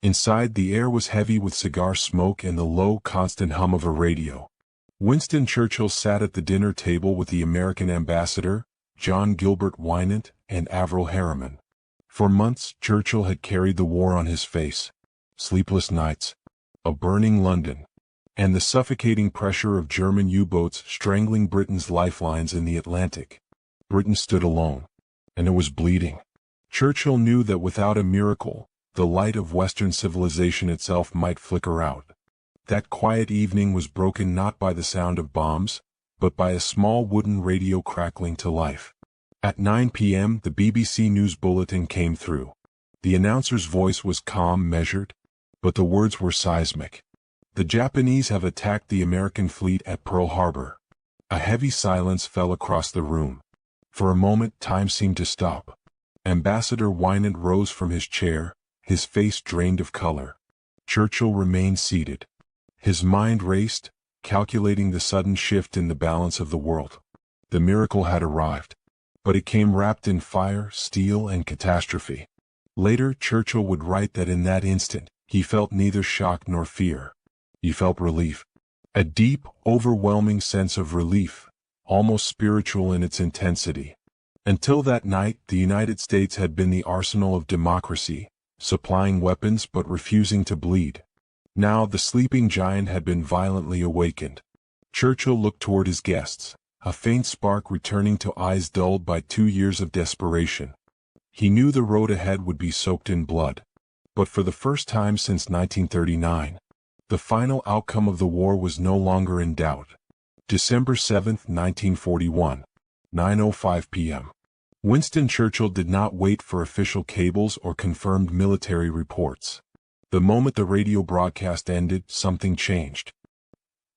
Inside, the air was heavy with cigar smoke and the low, constant hum of a radio. Winston Churchill sat at the dinner table with the American ambassador, John Gilbert Winant, and Averell Harriman. For months, Churchill had carried the war on his face. Sleepless nights, a burning London, and the suffocating pressure of German U-boats strangling Britain's lifelines in the Atlantic. Britain stood alone, and it was bleeding. Churchill knew that without a miracle, the light of Western civilization itself might flicker out. That quiet evening was broken not by the sound of bombs, but by a small wooden radio crackling to life. At 9 p.m. the BBC News Bulletin came through. The announcer's voice was calm, measured, but the words were seismic. The Japanese have attacked the American fleet at Pearl Harbor. A heavy silence fell across the room. For a moment, time seemed to stop. Ambassador Winant rose from his chair, his face drained of color. Churchill remained seated. His mind raced, calculating the sudden shift in the balance of the world. The miracle had arrived, but it came wrapped in fire, steel, and catastrophe. Later, Churchill would write that in that instant, he felt neither shock nor fear. He felt relief. A deep, overwhelming sense of relief, almost spiritual in its intensity. Until that night, the United States had been the arsenal of democracy, supplying weapons but refusing to bleed. Now the sleeping giant had been violently awakened. Churchill looked toward his guests, a faint spark returning to eyes dulled by 2 years of desperation. He knew the road ahead would be soaked in blood. But for the first time since 1939, the final outcome of the war was no longer in doubt. December 7, 1941, 9:05 p.m. Winston Churchill did not wait for official cables or confirmed military reports. The moment the radio broadcast ended, something changed.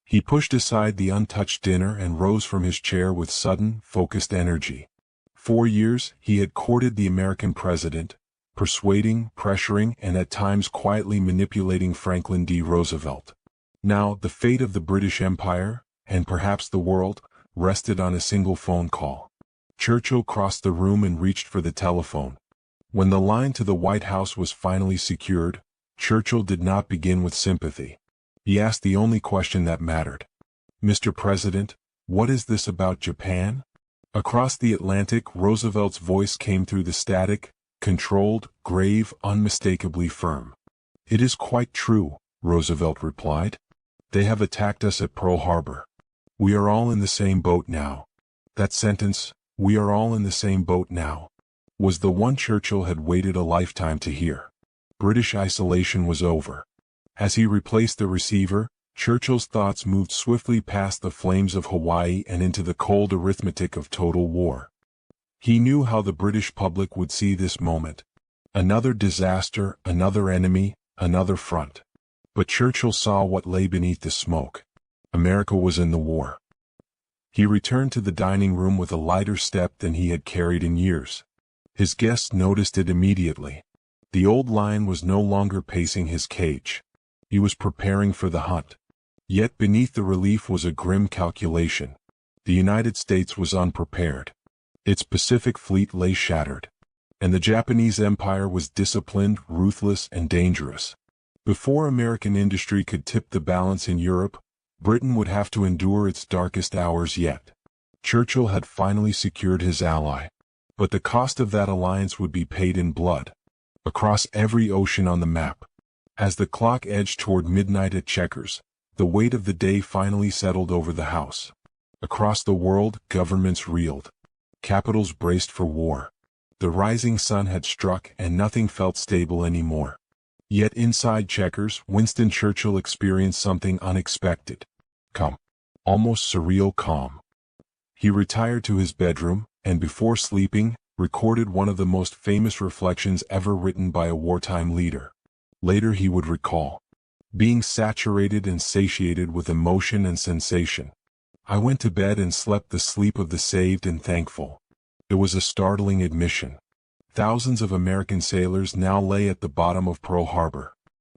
He pushed aside the untouched dinner and rose from his chair with sudden, focused energy. 4 years, he had courted the American president, persuading, pressuring, and at times quietly manipulating Franklin D. Roosevelt. Now, the fate of the British Empire, and perhaps the world, rested on a single phone call. Churchill crossed the room and reached for the telephone. When the line to the White House was finally secured, Churchill did not begin with sympathy. He asked the only question that mattered. "Mr. President, what is this about Japan?" Across the Atlantic, Roosevelt's voice came through the static, controlled, grave, unmistakably firm. "It is quite true," Roosevelt replied. "They have attacked us at Pearl Harbor. We are all in the same boat now." That sentence, "we are all in the same boat now," was the one Churchill had waited a lifetime to hear. British isolation was over. As he replaced the receiver, Churchill's thoughts moved swiftly past the flames of Hawaii and into the cold arithmetic of total war. He knew how the British public would see this moment. Another disaster, another enemy, another front. But Churchill saw what lay beneath the smoke. America was in the war. He returned to the dining room with a lighter step than he had carried in years. His guests noticed it immediately. The old lion was no longer pacing his cage. He was preparing for the hunt. Yet beneath the relief was a grim calculation. The United States was unprepared. Its Pacific fleet lay shattered. And the Japanese Empire was disciplined, ruthless, and dangerous. Before American industry could tip the balance in Europe, Britain would have to endure its darkest hours yet. Churchill had finally secured his ally. But the cost of that alliance would be paid in blood. Across every ocean on the map. As the clock edged toward midnight at Chequers, the weight of the day finally settled over the house. Across the world, governments reeled. Capitals braced for war. The rising sun had struck and nothing felt stable anymore. Yet inside Chequers, Winston Churchill experienced something unexpected. Calm. Almost surreal calm. He retired to his bedroom, and before sleeping, recorded one of the most famous reflections ever written by a wartime leader. Later he would recall, being saturated and satiated with emotion and sensation. "I went to bed and slept the sleep of the saved and thankful." It was a startling admission. Thousands of American sailors now lay at the bottom of Pearl Harbor.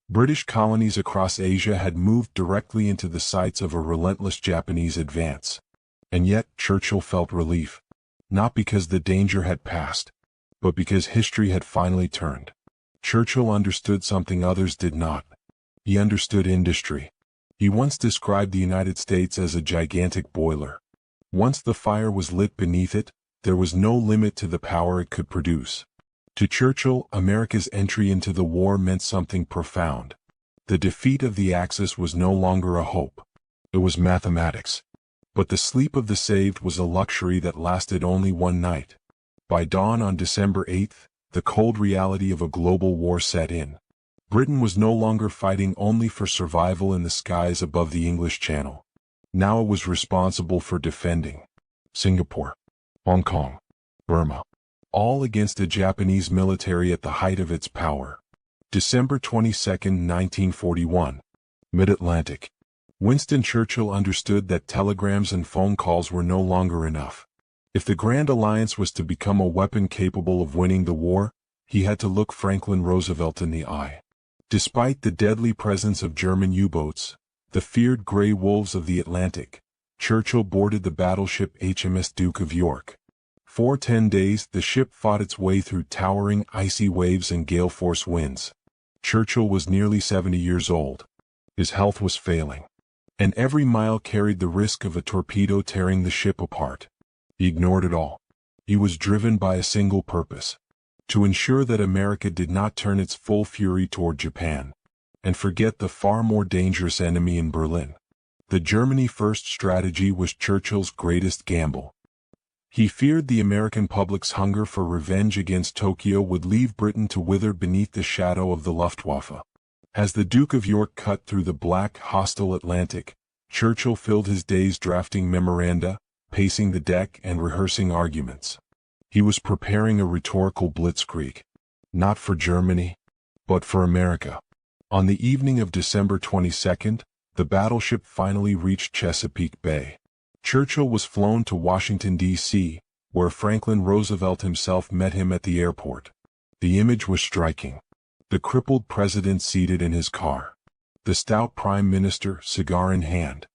British colonies across Asia had moved directly into the sights of a relentless Japanese advance. And yet Churchill felt relief. Not because the danger had passed, but because history had finally turned. Churchill understood something others did not. He understood industry. He once described the United States as a gigantic boiler. Once the fire was lit beneath it, there was no limit to the power it could produce. To Churchill, America's entry into the war meant something profound. The defeat of the Axis was no longer a hope. It was mathematics. But the sleep of the saved was a luxury that lasted only one night. By dawn on December 8th, the cold reality of a global war set in. Britain was no longer fighting only for survival in the skies above the English Channel. Now it was responsible for defending Singapore, Hong Kong, Burma, all against a Japanese military at the height of its power. December 22, 1941. Mid-Atlantic. Winston Churchill understood that telegrams and phone calls were no longer enough. If the Grand Alliance was to become a weapon capable of winning the war, he had to look Franklin Roosevelt in the eye. Despite the deadly presence of German U-boats, the feared gray wolves of the Atlantic, Churchill boarded the battleship HMS Duke of York. For 10 days, the ship fought its way through towering icy waves and gale-force winds. Churchill was nearly 70 years old. His health was failing, and every mile carried the risk of a torpedo tearing the ship apart. He ignored it all. He was driven by a single purpose: to ensure that America did not turn its full fury toward Japan, and forget the far more dangerous enemy in Berlin. The Germany First strategy was Churchill's greatest gamble. He feared the American public's hunger for revenge against Tokyo would leave Britain to wither beneath the shadow of the Luftwaffe. As the Duke of York cut through the black, hostile Atlantic, Churchill filled his days drafting memoranda, pacing the deck and rehearsing arguments. He was preparing a rhetorical blitzkrieg, not for Germany, but for America. On the evening of December 22nd, the battleship finally reached Chesapeake Bay. Churchill was flown to Washington, D.C., where Franklin Roosevelt himself met him at the airport. The image was striking. The crippled president seated in his car. The stout prime minister, cigar in hand.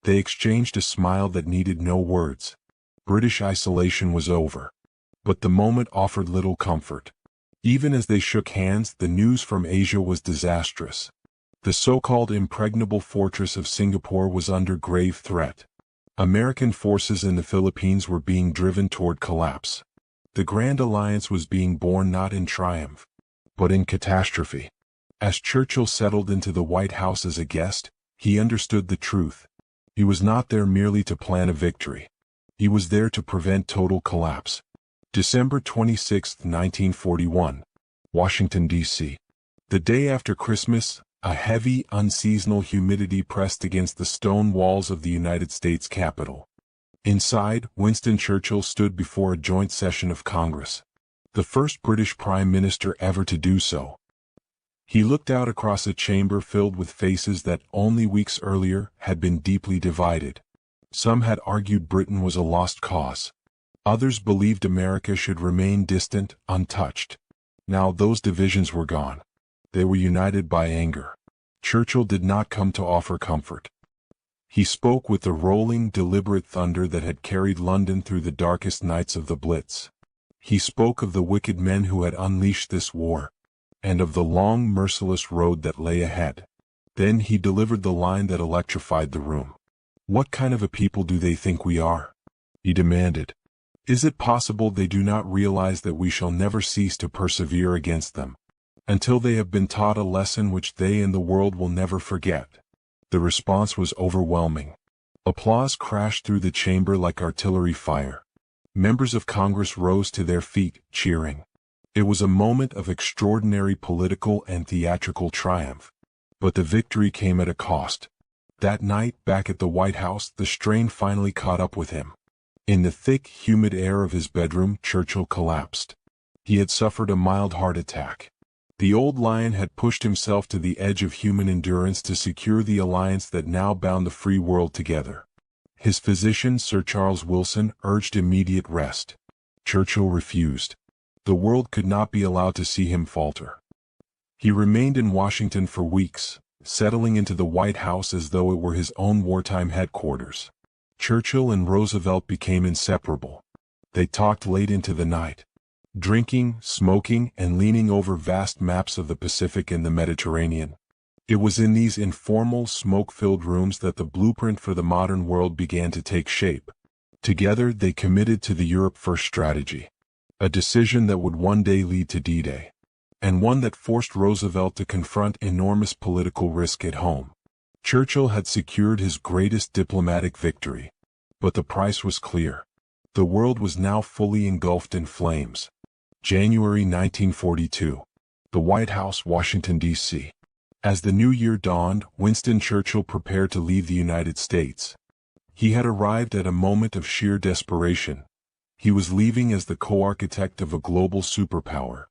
They exchanged a smile that needed no words. British isolation was over. But the moment offered little comfort. Even as they shook hands, the news from Asia was disastrous. The so-called impregnable fortress of Singapore was under grave threat. American forces in the Philippines were being driven toward collapse. The Grand Alliance was being born not in triumph, but in catastrophe. As Churchill settled into the White House as a guest, he understood the truth. He was not there merely to plan a victory. He was there to prevent total collapse. December 26, 1941. Washington, D.C. The day after Christmas, a heavy, unseasonal humidity pressed against the stone walls of the United States Capitol. Inside, Winston Churchill stood before a joint session of Congress. The first British Prime Minister ever to do so. He looked out across a chamber filled with faces that only weeks earlier had been deeply divided. Some had argued Britain was a lost cause. Others believed America should remain distant, untouched. Now those divisions were gone. They were united by anger. Churchill did not come to offer comfort. He spoke with the rolling, deliberate thunder that had carried London through the darkest nights of the Blitz. He spoke of the wicked men who had unleashed this war, and of the long, merciless road that lay ahead. Then he delivered the line that electrified the room. "What kind of a people do they think we are?" he demanded. "Is it possible they do not realize that we shall never cease to persevere against them, until they have been taught a lesson which they and the world will never forget?" The response was overwhelming. Applause crashed through the chamber like artillery fire. Members of Congress rose to their feet, cheering. It was a moment of extraordinary political and theatrical triumph. But the victory came at a cost. That night, back at the White House, the strain finally caught up with him. In the thick, humid air of his bedroom, Churchill collapsed. He had suffered a mild heart attack. The old lion had pushed himself to the edge of human endurance to secure the alliance that now bound the free world together. His physician, Sir Charles Wilson, urged immediate rest. Churchill refused. The world could not be allowed to see him falter. He remained in Washington for weeks, settling into the White House as though it were his own wartime headquarters. Churchill and Roosevelt became inseparable. They talked late into the night. drinking, smoking, and leaning over vast maps of the Pacific and the Mediterranean. It was in these informal, smoke-filled rooms that the blueprint for the modern world began to take shape. Together, they committed to the Europe First strategy, a decision that would one day lead to D-Day, and one that forced Roosevelt to confront enormous political risk at home. Churchill had secured his greatest diplomatic victory, but the price was clear. The world was now fully engulfed in flames. January 1942. The White House, Washington, D.C. As the new year dawned, Winston Churchill prepared to leave the United States. He had arrived at a moment of sheer desperation. He was leaving as the co-architect of a global superpower.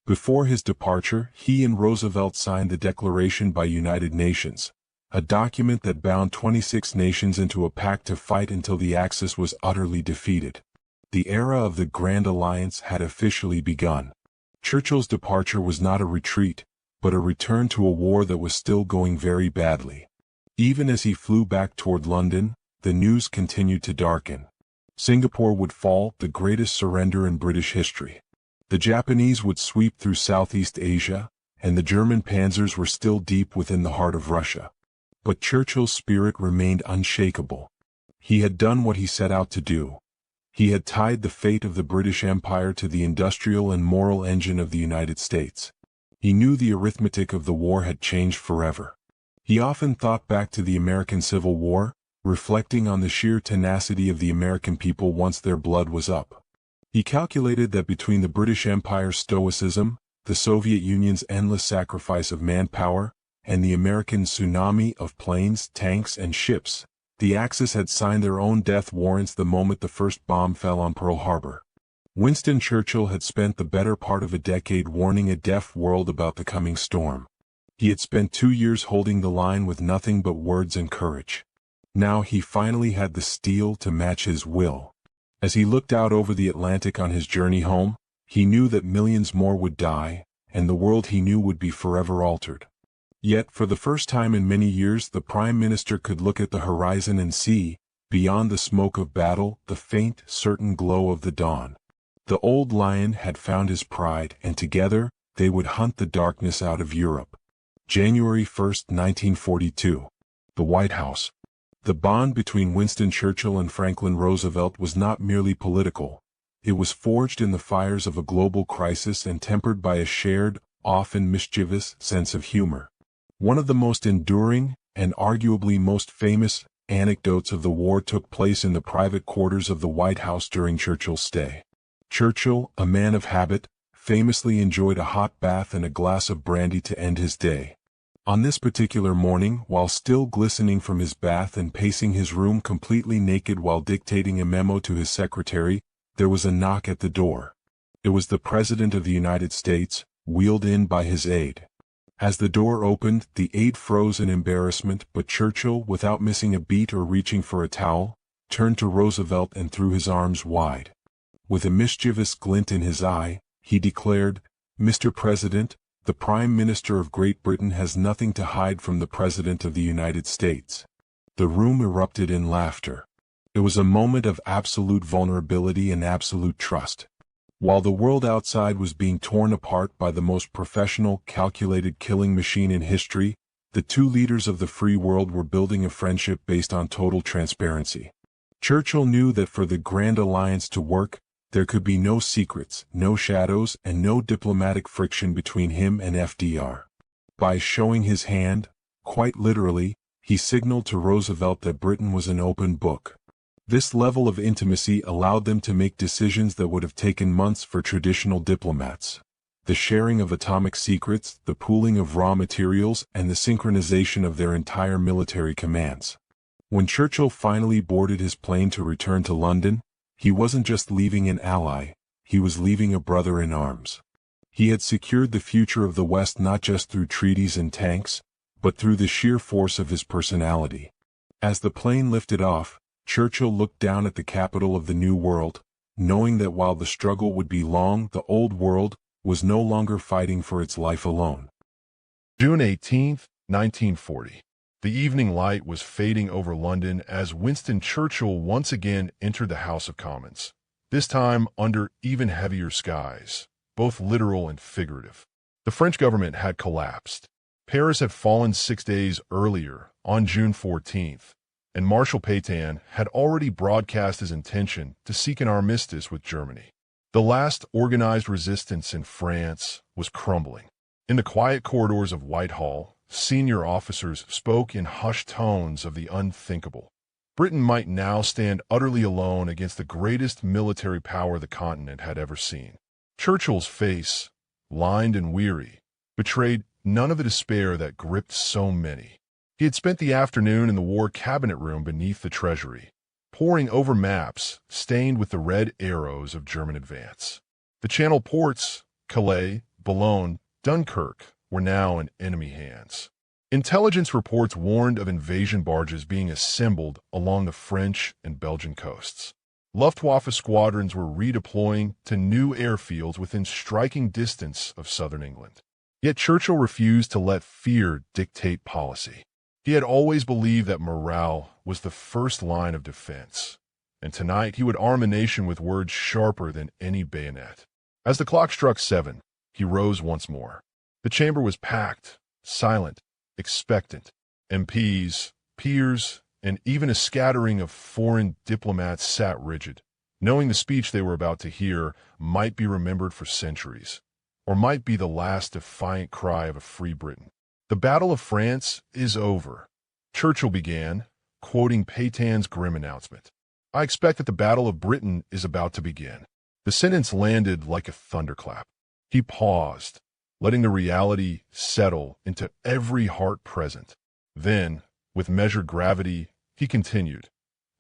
Before his departure, he and Roosevelt signed the Declaration by United Nations, a document that bound 26 nations into a pact to fight until the Axis was utterly defeated. The era of the Grand Alliance had officially begun. Churchill's departure was not a retreat, but a return to a war that was still going very badly. Even as he flew back toward London, the news continued to darken. Singapore would fall, the greatest surrender in British history. The Japanese would sweep through Southeast Asia, and the German panzers were still deep within the heart of Russia. But Churchill's spirit remained unshakable. He had done what he set out to do. He had tied the fate of the British Empire to the industrial and moral engine of the United States. He knew the arithmetic of the war had changed forever. He often thought back to the American Civil War, reflecting on the sheer tenacity of the American people once their blood was up. He calculated that between the British Empire's stoicism, the Soviet Union's endless sacrifice of manpower, and the American tsunami of planes, tanks, and ships, the Axis had signed their own death warrants the moment the first bomb fell on Pearl Harbor. Winston Churchill had spent the better part of a decade warning a deaf world about the coming storm. He had spent 2 years holding the line with nothing but words and courage. Now he finally had the steel to match his will. As he looked out over the Atlantic on his journey home, he knew that millions more would die, and the world he knew would be forever altered. Yet, for the first time in many years, the Prime Minister could look at the horizon and see, beyond the smoke of battle, the faint, certain glow of the dawn. The old lion had found his pride, and together, they would hunt the darkness out of Europe. January 1, 1942. The White House. The bond between Winston Churchill and Franklin Roosevelt was not merely political. It was forged in the fires of a global crisis and tempered by a shared, often mischievous, sense of humor. One of the most enduring, and arguably most famous, anecdotes of the war took place in the private quarters of the White House during Churchill's stay. Churchill, a man of habit, famously enjoyed a hot bath and a glass of brandy to end his day. On this particular morning, while still glistening from his bath and pacing his room completely naked while dictating a memo to his secretary, there was a knock at the door. It was the President of the United States, wheeled in by his aide. As the door opened, the aide froze in embarrassment, but Churchill, without missing a beat or reaching for a towel, turned to Roosevelt and threw his arms wide. With a mischievous glint in his eye, he declared, "Mr. President, the Prime Minister of Great Britain has nothing to hide from the President of the United States." The room erupted in laughter. It was a moment of absolute vulnerability and absolute trust. While the world outside was being torn apart by the most professional, calculated killing machine in history, the two leaders of the free world were building a friendship based on total transparency. Churchill knew that for the Grand Alliance to work, there could be no secrets, no shadows, and no diplomatic friction between him and FDR. By showing his hand, quite literally, he signaled to Roosevelt that Britain was an open book. This level of intimacy allowed them to make decisions that would have taken months for traditional diplomats. The sharing of atomic secrets, the pooling of raw materials, and the synchronization of their entire military commands. When Churchill finally boarded his plane to return to London, he wasn't just leaving an ally, he was leaving a brother in arms. He had secured the future of the West not just through treaties and tanks, but through the sheer force of his personality. As the plane lifted off, Churchill looked down at the capital of the New World, knowing that while the struggle would be long, the Old World was no longer fighting for its life alone. June 18, 1940. The evening light was fading over London as Winston Churchill once again entered the House of Commons. this time under even heavier skies, both literal and figurative. The French government had collapsed. Paris had fallen 6 days earlier, on June 14th, and Marshal Pétain had already broadcast his intention to seek an armistice with Germany. The last organized resistance in France was crumbling. In the quiet corridors of Whitehall, senior officers spoke in hushed tones of the unthinkable. Britain might now stand utterly alone against the greatest military power the continent had ever seen. Churchill's face, lined and weary, betrayed none of the despair that gripped so many. He had spent the afternoon in the War Cabinet Room beneath the Treasury, poring over maps stained with the red arrows of German advance. The Channel ports, Calais, Boulogne, Dunkirk, were now in enemy hands. Intelligence reports warned of invasion barges being assembled along the French and Belgian coasts. Luftwaffe squadrons were redeploying to new airfields within striking distance of southern England. Yet Churchill refused to let fear dictate policy. He had always believed that morale was the first line of defense, and tonight he would arm a nation with words sharper than any bayonet. As the clock struck 7, he rose once more. The chamber was packed, silent, expectant. MPs, peers, and even a scattering of foreign diplomats sat rigid, knowing the speech they were about to hear might be remembered for centuries, or might be the last defiant cry of a free Britain. The Battle of France is over, Churchill began, quoting Pétain's grim announcement. I expect that the Battle of Britain is about to begin. The sentence landed like a thunderclap. He paused, letting the reality settle into every heart present. Then, with measured gravity, he continued,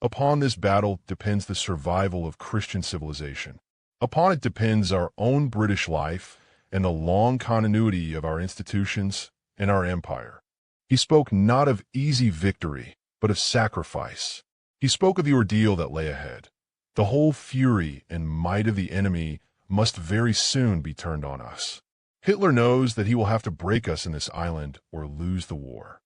upon this battle depends the survival of Christian civilization. Upon it depends our own British life and the long continuity of our institutions and our empire. He spoke not of easy victory, but of sacrifice. He spoke of the ordeal that lay ahead. The whole fury and might of the enemy must very soon be turned on us. Hitler knows that he will have to break us in this island or lose the war.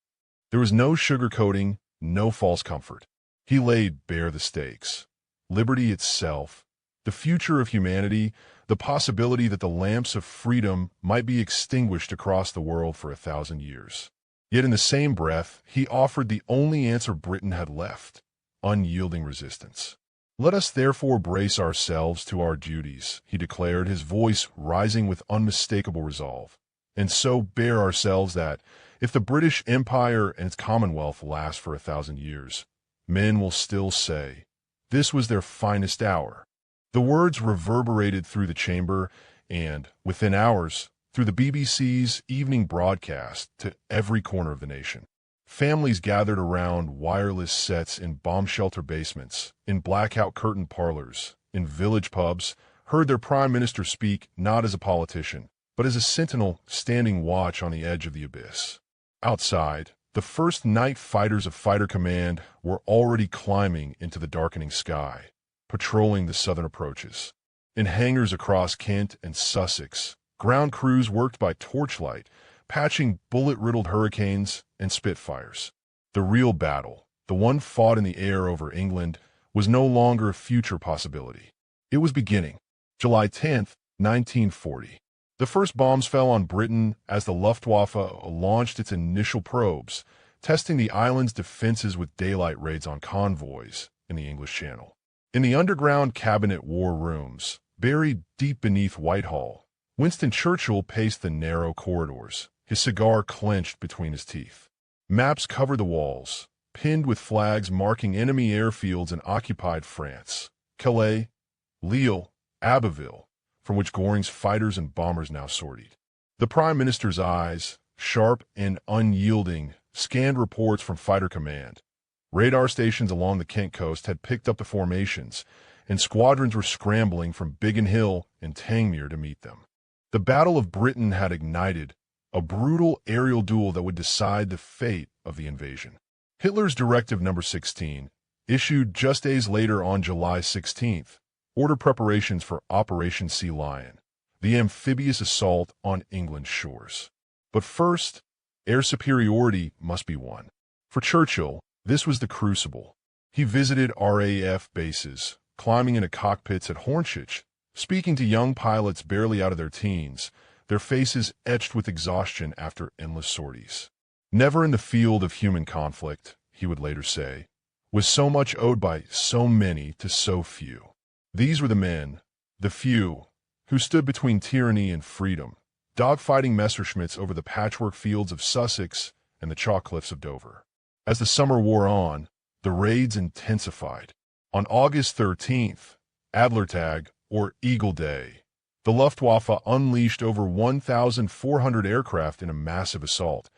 There was no sugarcoating, no false comfort. He laid bare the stakes. Liberty itself, the future of humanity, the possibility that the lamps of freedom might be extinguished across the world for 1,000 years. Yet in the same breath, he offered the only answer Britain had left, unyielding resistance. Let us therefore brace ourselves to our duties, he declared, his voice rising with unmistakable resolve, and so bear ourselves that, if the British Empire and its Commonwealth last for 1,000 years, men will still say, this was their finest hour. The words reverberated through the chamber and, within hours, through the BBC's evening broadcast to every corner of the nation. Families gathered around wireless sets in bomb shelter basements, in blackout curtain parlors, in village pubs, heard their prime minister speak not as a politician, but as a sentinel standing watch on the edge of the abyss. Outside, the first night fighters of Fighter Command were already climbing into the darkening sky, patrolling the southern approaches. In hangars across Kent and Sussex, ground crews worked by torchlight, patching bullet-riddled Hurricanes and Spitfires. The real battle, the one fought in the air over England, was no longer a future possibility. It was beginning. July 10th, 1940. The first bombs fell on Britain as the Luftwaffe launched its initial probes, testing the island's defenses with daylight raids on convoys in the English Channel. In the underground cabinet war rooms, buried deep beneath Whitehall, Winston Churchill paced the narrow corridors, his cigar clenched between his teeth. Maps covered the walls, pinned with flags marking enemy airfields in occupied France, Calais, Lille, Abbeville, from which Göring's fighters and bombers now sortied. The Prime Minister's eyes, sharp and unyielding, scanned reports from Fighter Command. Radar stations along the Kent coast had picked up the formations, and squadrons were scrambling from Biggin Hill and Tangmere to meet them. The Battle of Britain had ignited, a brutal aerial duel that would decide the fate of the invasion. Hitler's Directive No. 16, issued just days later on July 16th, ordered preparations for Operation Sea Lion, the amphibious assault on England's shores. But first, air superiority must be won. For Churchill, this was the crucible. He visited RAF bases, climbing into cockpits at Hornchurch, speaking to young pilots barely out of their teens, their faces etched with exhaustion after endless sorties. Never in the field of human conflict, he would later say, was so much owed by so many to so few. These were the men, the few, who stood between tyranny and freedom, dogfighting Messerschmitts over the patchwork fields of Sussex and the chalk cliffs of Dover. As the summer wore on, the raids intensified. On August 13th, Adlertag, or Eagle Day, the Luftwaffe unleashed over 1,400 aircraft in a massive assault,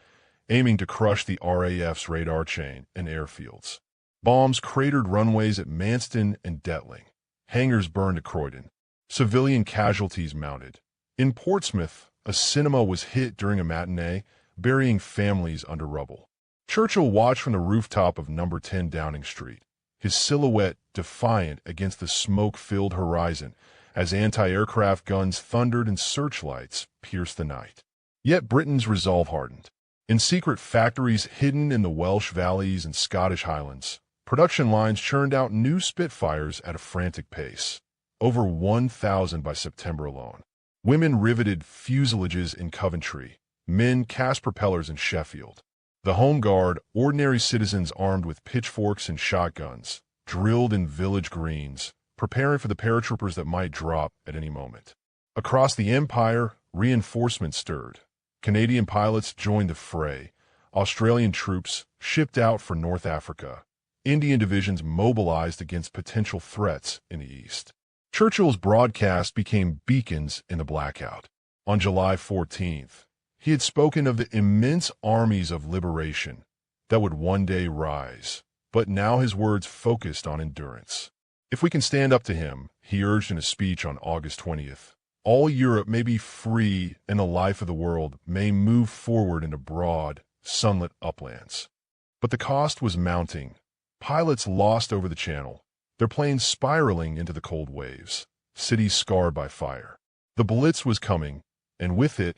aiming to crush the RAF's radar chain and airfields. Bombs cratered runways at Manston and Detling. Hangars burned at Croydon. Civilian casualties mounted. In Portsmouth, a cinema was hit during a matinee, burying families under rubble. Churchill watched from the rooftop of No. 10 Downing Street, his silhouette defiant against the smoke-filled horizon as anti-aircraft guns thundered and searchlights pierced the night. Yet Britain's resolve hardened. In secret factories hidden in the Welsh valleys and Scottish highlands, production lines churned out new Spitfires at a frantic pace. Over 1,000 by September alone. Women riveted fuselages in Coventry. Men cast propellers in Sheffield. The Home Guard, ordinary citizens armed with pitchforks and shotguns, drilled in village greens, preparing for the paratroopers that might drop at any moment. Across the Empire, reinforcements stirred. Canadian pilots joined the fray. Australian troops shipped out for North Africa. Indian divisions mobilized against potential threats in the east. Churchill's broadcast became beacons in the blackout. On July 14th, he had spoken of the immense armies of liberation that would one day rise, but now his words focused on endurance. If we can stand up to him, he urged in a speech on August 20th, all Europe may be free and the life of the world may move forward into broad, sunlit uplands. But the cost was mounting. Pilots lost over the channel, their planes spiraling into the cold waves, cities scarred by fire. The Blitz was coming, and with it,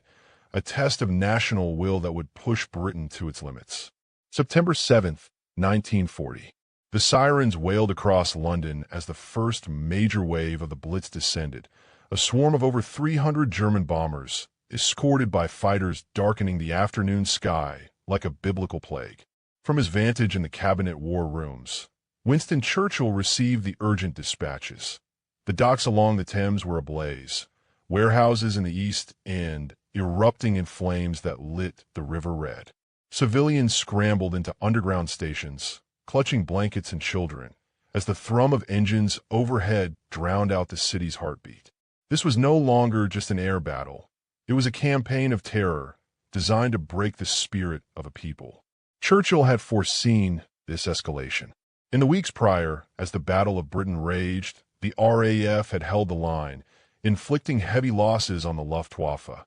a test of national will that would push Britain to its limits. September 7th, 1940. The sirens wailed across London as the first major wave of the Blitz descended, a swarm of over 300 German bombers, escorted by fighters darkening the afternoon sky like a biblical plague. From his vantage in the cabinet war rooms, Winston Churchill received the urgent dispatches. The docks along the Thames were ablaze, warehouses in the East End erupting in flames that lit the river red. Civilians scrambled into underground stations, clutching blankets and children, as the thrum of engines overhead drowned out the city's heartbeat. This was no longer just an air battle. It was a campaign of terror designed to break the spirit of a people. Churchill had foreseen this escalation. In the weeks prior, as the Battle of Britain raged, the RAF had held the line, inflicting heavy losses on the Luftwaffe.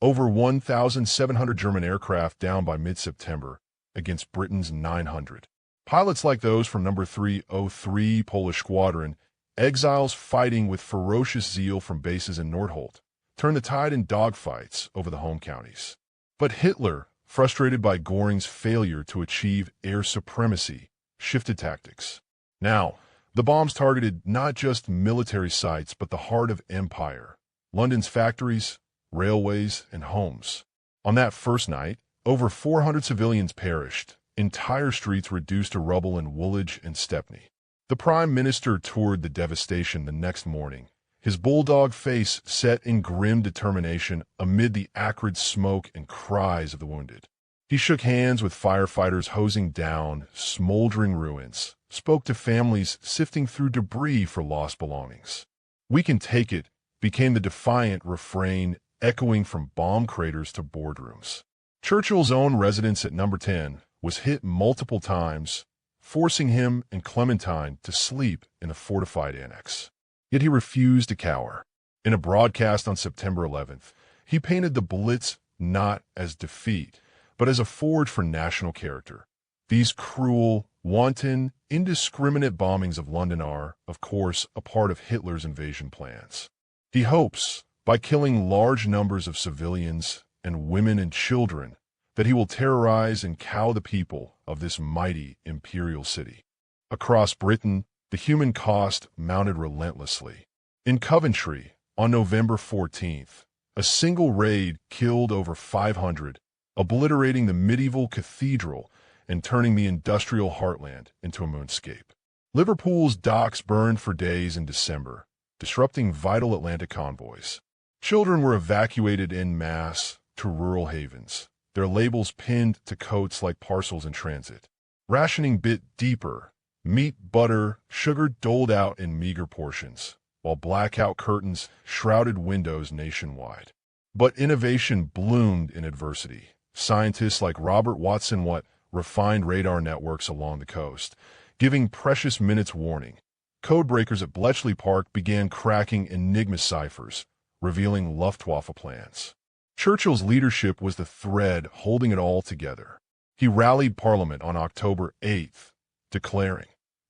Over 1,700 German aircraft down by mid-September against Britain's 900. Pilots like those from No. 303 Polish Squadron, exiles fighting with ferocious zeal from bases in Nordholt, turned the tide in dogfights over the home counties. But Hitler, frustrated by Göring's failure to achieve air supremacy, shifted tactics. Now, the bombs targeted not just military sites but the heart of empire, London's factories, railways, and homes. On that first night, over 400 civilians perished, entire streets reduced to rubble in Woolwich and Stepney. The Prime Minister toured the devastation the next morning, his bulldog face set in grim determination amid the acrid smoke and cries of the wounded. He shook hands with firefighters hosing down smoldering ruins, spoke to families sifting through debris for lost belongings. "We can take it," became the defiant refrain echoing from bomb craters to boardrooms. Churchill's own residence at No. 10 was hit multiple times, forcing him and Clementine to sleep in the fortified annex. Yet he refused to cower. In a broadcast on September 11th, he painted the Blitz not as defeat, but as a forge for national character. These cruel, wanton, indiscriminate bombings of London are, of course, a part of Hitler's invasion plans. He hopes, by killing large numbers of civilians and women and children, that he will terrorize and cow the people of this mighty imperial city. Across Britain, the human cost mounted relentlessly. In Coventry, on November 14th, a single raid killed over 500, obliterating the medieval cathedral and turning the industrial heartland into a moonscape. Liverpool's docks burned for days in December, disrupting vital Atlantic convoys. Children were evacuated en masse to rural havens, their labels pinned to coats like parcels in transit. Rationing bit deeper, meat, butter, sugar doled out in meager portions, while blackout curtains shrouded windows nationwide. But innovation bloomed in adversity. Scientists like Robert Watson Watt refined radar networks along the coast, giving precious minutes warning. Codebreakers at Bletchley Park began cracking Enigma ciphers, revealing Luftwaffe plans. Churchill's leadership was the thread holding it all together. He rallied Parliament on October 8th, declaring,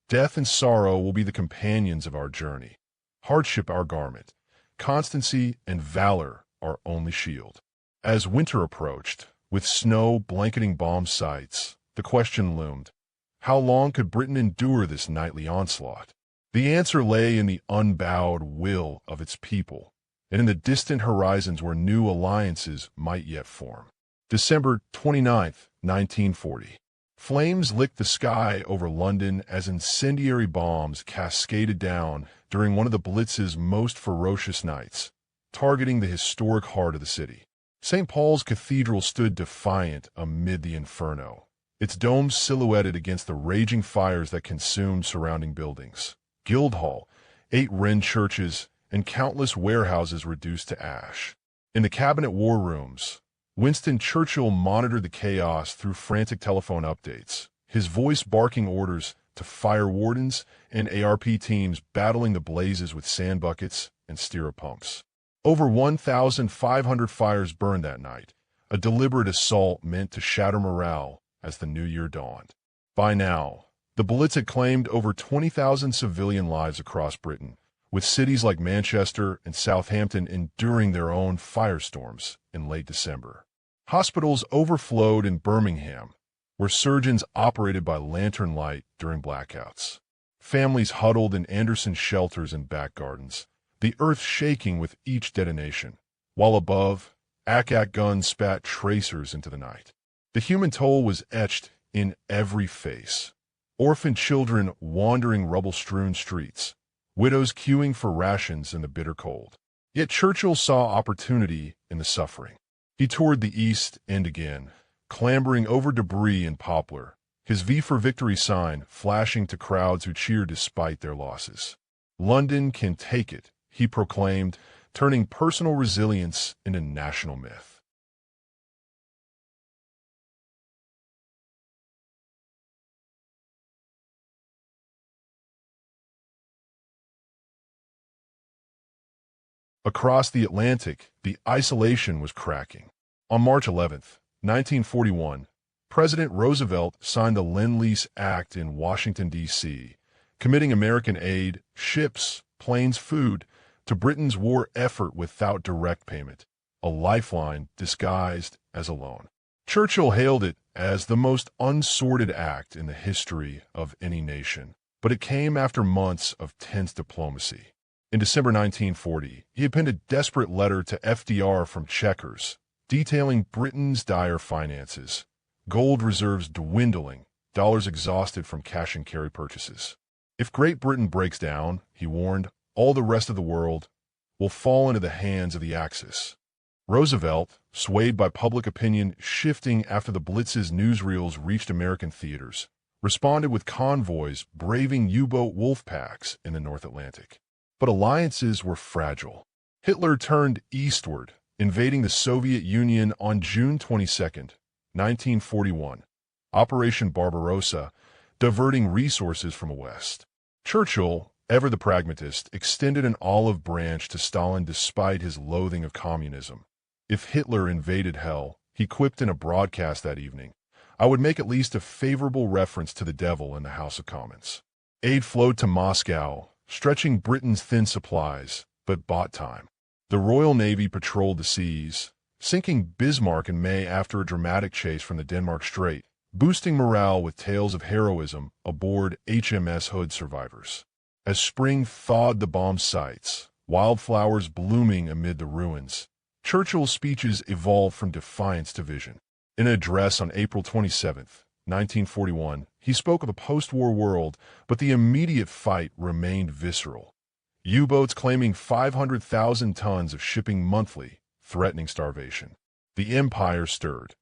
"Death and sorrow will be the companions of our journey, hardship our garment, constancy and valor our only shield." As winter approached, with snow blanketing bomb sites, the question loomed, how long could Britain endure this nightly onslaught? The answer lay in the unbowed will of its people, and in the distant horizons where new alliances might yet form. December 29th, 1940. Flames licked the sky over London as incendiary bombs cascaded down during one of the Blitz's most ferocious nights, targeting the historic heart of the city. St. Paul's Cathedral stood defiant amid the inferno, its dome silhouetted against the raging fires that consumed surrounding buildings. Guildhall, 8 Wren churches, and countless warehouses reduced to ash. In the cabinet war rooms, Winston Churchill monitored the chaos through frantic telephone updates, his voice barking orders to fire wardens and ARP teams battling the blazes with sand buckets and styropumps. Over 1,500 fires burned that night, a deliberate assault meant to shatter morale as the new year dawned. By now, the Blitz had claimed over 20,000 civilian lives across Britain, with cities like Manchester and Southampton enduring their own firestorms in late December. Hospitals overflowed in Birmingham, where surgeons operated by lantern light during blackouts. Families huddled in Anderson shelters and back gardens, the earth shaking with each detonation, while above, ack-ack guns spat tracers into the night. The human toll was etched in every face. Orphaned children wandering rubble-strewn streets, widows queuing for rations in the bitter cold. Yet Churchill saw opportunity in the suffering. He toured the East End again, clambering over debris in Poplar, his V for Victory sign flashing to crowds who cheered despite their losses. "London can take it," he proclaimed, turning personal resilience into national myth. Across the Atlantic, the isolation was cracking. On March 11th, 1941, President Roosevelt signed the Lend-Lease Act in Washington, D.C., committing American aid, ships, planes, food, to Britain's war effort without direct payment, a lifeline disguised as a loan. Churchill hailed it as the most unsordid act in the history of any nation, but it came after months of tense diplomacy. In December 1940, he had penned a desperate letter to FDR from Chequers, detailing Britain's dire finances, gold reserves dwindling, dollars exhausted from cash and carry purchases. If Great Britain breaks down, he warned, all the rest of the world will fall into the hands of the Axis. Roosevelt, swayed by public opinion shifting after the Blitz's newsreels reached American theaters, responded with convoys braving U-boat wolf packs in the North Atlantic. But alliances were fragile. Hitler turned eastward, invading the Soviet Union on June 22, 1941, Operation Barbarossa, diverting resources from the West. Churchill, ever the pragmatist, extended an olive branch to Stalin despite his loathing of communism. If Hitler invaded hell, he quipped in a broadcast that evening, I would make at least a favorable reference to the devil in the House of Commons. Aid flowed to Moscow, stretching Britain's thin supplies, but bought time. The Royal Navy patrolled the seas, sinking Bismarck in May after a dramatic chase from the Denmark Strait, boosting morale with tales of heroism aboard HMS Hood survivors. As spring thawed the bomb sites, wildflowers blooming amid the ruins, Churchill's speeches evolved from defiance to vision. In an address on April 27, 1941, he spoke of a post-war world, but the immediate fight remained visceral. U-boats claiming 500,000 tons of shipping monthly, threatening starvation. The empire stirred.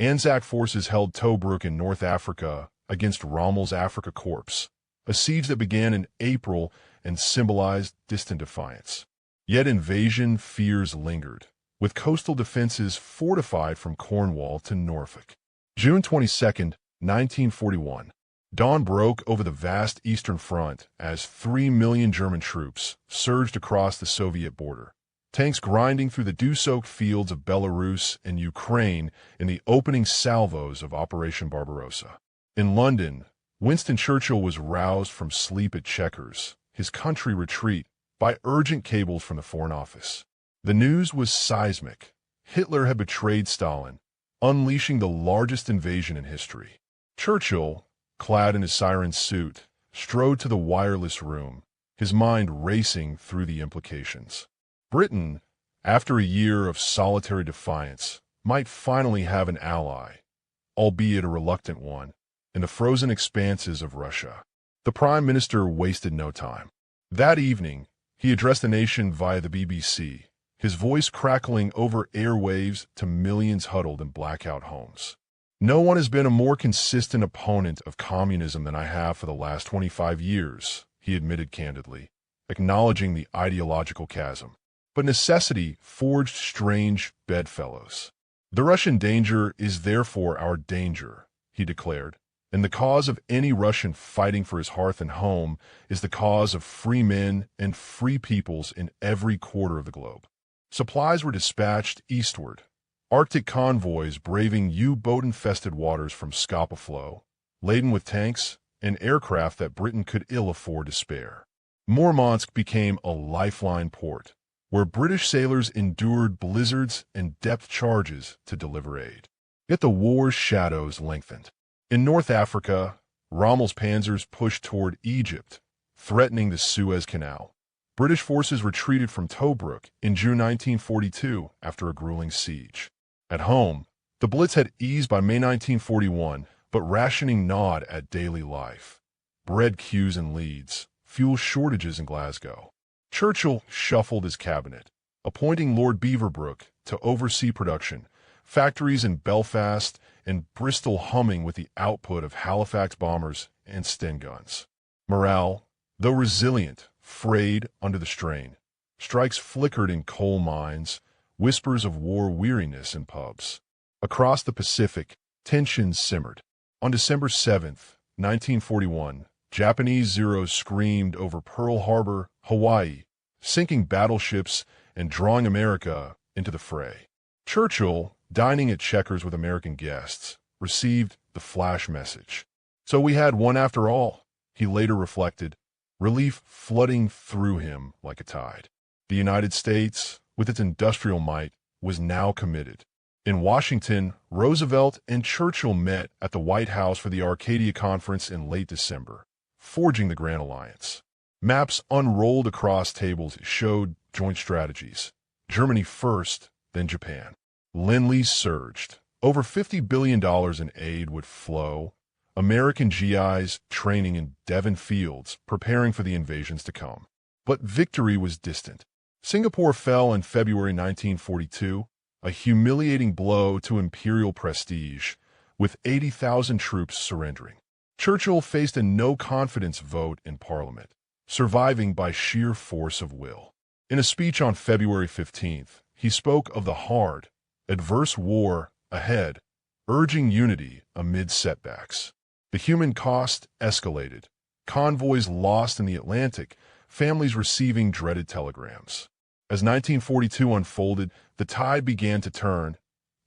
Anzac forces held Tobruk in North Africa against Rommel's Afrika Korps, a siege that began in April and symbolized distant defiance. Yet invasion fears lingered, with coastal defenses fortified from Cornwall to Norfolk. June 22, 1941. Dawn broke over the vast Eastern Front as 3 million German troops surged across the Soviet border. Tanks grinding through the dew-soaked fields of Belarus and Ukraine in the opening salvos of Operation Barbarossa. In London, Winston Churchill was roused from sleep at Chequers, his country retreat, by urgent cables from the Foreign Office. The news was seismic. Hitler had betrayed Stalin, unleashing the largest invasion in history. Churchill, clad in his siren suit, strode to the wireless room, his mind racing through the implications. Britain, after a year of solitary defiance, might finally have an ally, albeit a reluctant one, in the frozen expanses of Russia. The Prime Minister wasted no time. That evening, he addressed the nation via the BBC, his voice crackling over airwaves to millions huddled in blackout homes. No one has been a more consistent opponent of communism than I have for the last 25 years, he admitted candidly, acknowledging the ideological chasm. But necessity forged strange bedfellows. The Russian danger is therefore our danger, he declared, and the cause of any Russian fighting for his hearth and home is the cause of free men and free peoples in every quarter of the globe. Supplies were dispatched eastward, Arctic convoys braving U-boat-infested waters from Scapa Flow, laden with tanks and aircraft that Britain could ill afford to spare. Murmansk became a lifeline port, where British sailors endured blizzards and depth charges to deliver aid. Yet the war's shadows lengthened. In North Africa, Rommel's panzers pushed toward Egypt, threatening the Suez Canal. British forces retreated from Tobruk in June 1942 after a grueling siege. At home, the Blitz had eased by May 1941, but rationing gnawed at daily life. Bread queues in Leeds, fuel shortages in Glasgow. Churchill shuffled his cabinet, appointing Lord Beaverbrook to oversee production, factories in Belfast and Bristol humming with the output of Halifax bombers and Sten guns. Morale, though resilient, frayed under the strain. Strikes flickered in coal mines, whispers of war weariness in pubs. Across the Pacific, tensions simmered. On December 7, 1941, Japanese Zeros screamed over Pearl Harbor, Hawaii, sinking battleships and drawing America into the fray. Churchill, dining at Chequers with American guests, received the flash message. So we had one after all, he later reflected, relief flooding through him like a tide. The United States, with its industrial might, was now committed. In Washington, Roosevelt and Churchill met at the White House for the Arcadia Conference in late December, forging the Grand Alliance. Maps unrolled across tables showed joint strategies. Germany first, then Japan. Lend-Lease surged. Over $50 billion in aid would flow. American GIs training in Devon fields, preparing for the invasions to come. But victory was distant. Singapore fell in February 1942, a humiliating blow to imperial prestige, with 80,000 troops surrendering. Churchill faced a no-confidence vote in Parliament, surviving by sheer force of will. In a speech on February 15th, he spoke of the hard, adverse war ahead, urging unity amid setbacks. The human cost escalated. Convoys lost in the Atlantic, families receiving dreaded telegrams. As 1942 unfolded, the tide began to turn.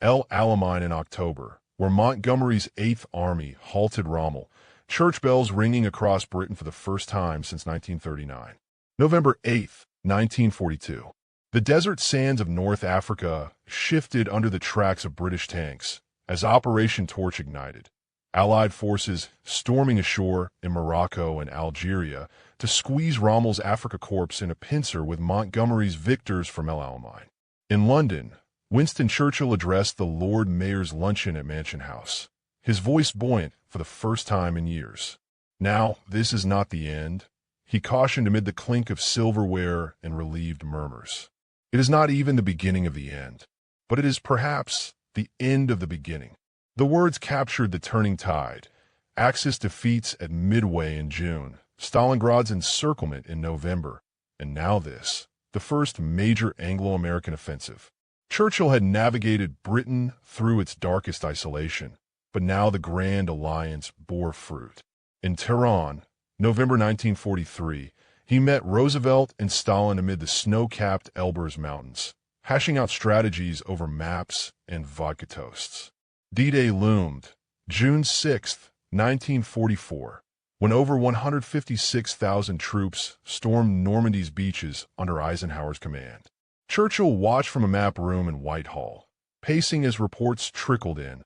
El Alamein in October, where Montgomery's 8th Army halted Rommel, church bells ringing across Britain for the first time since 1939. November 8, 1942. The desert sands of North Africa shifted under the tracks of British tanks as Operation Torch ignited. Allied forces storming ashore in Morocco and Algeria to squeeze Rommel's Afrika Korps in a pincer with Montgomery's victors from El Alamein. In London, Winston Churchill addressed the Lord Mayor's luncheon at Mansion House, his voice buoyant for the first time in years. "Now, this is not the end," he cautioned amid the clink of silverware and relieved murmurs. "It is not even the beginning of the end, but it is perhaps the end of the beginning." The words captured the turning tide. Axis defeats at Midway in June, Stalingrad's encirclement in November, and now this, the first major Anglo-American offensive. Churchill had navigated Britain through its darkest isolation, but now the Grand Alliance bore fruit. In Tehran, November 1943, he met Roosevelt and Stalin amid the snow-capped Elburz Mountains, hashing out strategies over maps and vodka toasts. D-Day loomed, June 6, 1944, when over 156,000 troops stormed Normandy's beaches under Eisenhower's command. Churchill watched from a map room in Whitehall, pacing as reports trickled in.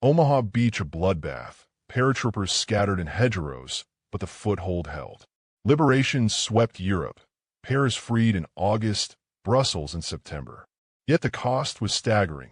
Omaha Beach a bloodbath, paratroopers scattered in hedgerows, but the foothold held. Liberation swept Europe, Paris freed in August, Brussels in September. Yet the cost was staggering.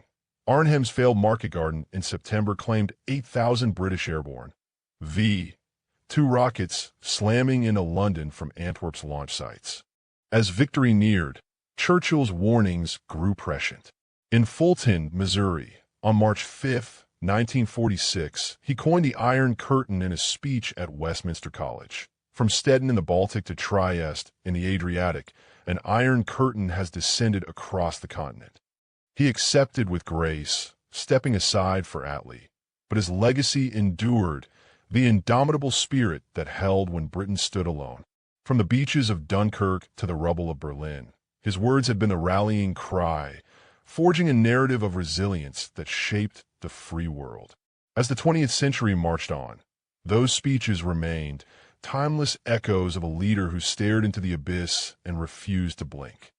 Arnhem's failed market garden in September claimed 8,000 British airborne. V-2 rockets slamming into London from Antwerp's launch sites. As victory neared, Churchill's warnings grew prescient. In Fulton, Missouri, on March 5, 1946, he coined the Iron Curtain in a speech at Westminster College. From Stettin in the Baltic to Trieste in the Adriatic, an Iron Curtain has descended across the continent. He accepted with grace, stepping aside for Attlee, but his legacy endured, the indomitable spirit that held when Britain stood alone. From the beaches of Dunkirk to the rubble of Berlin, his words had been the rallying cry, forging a narrative of resilience that shaped the free world. As the 20th century marched on, those speeches remained timeless echoes of a leader who stared into the abyss and refused to blink.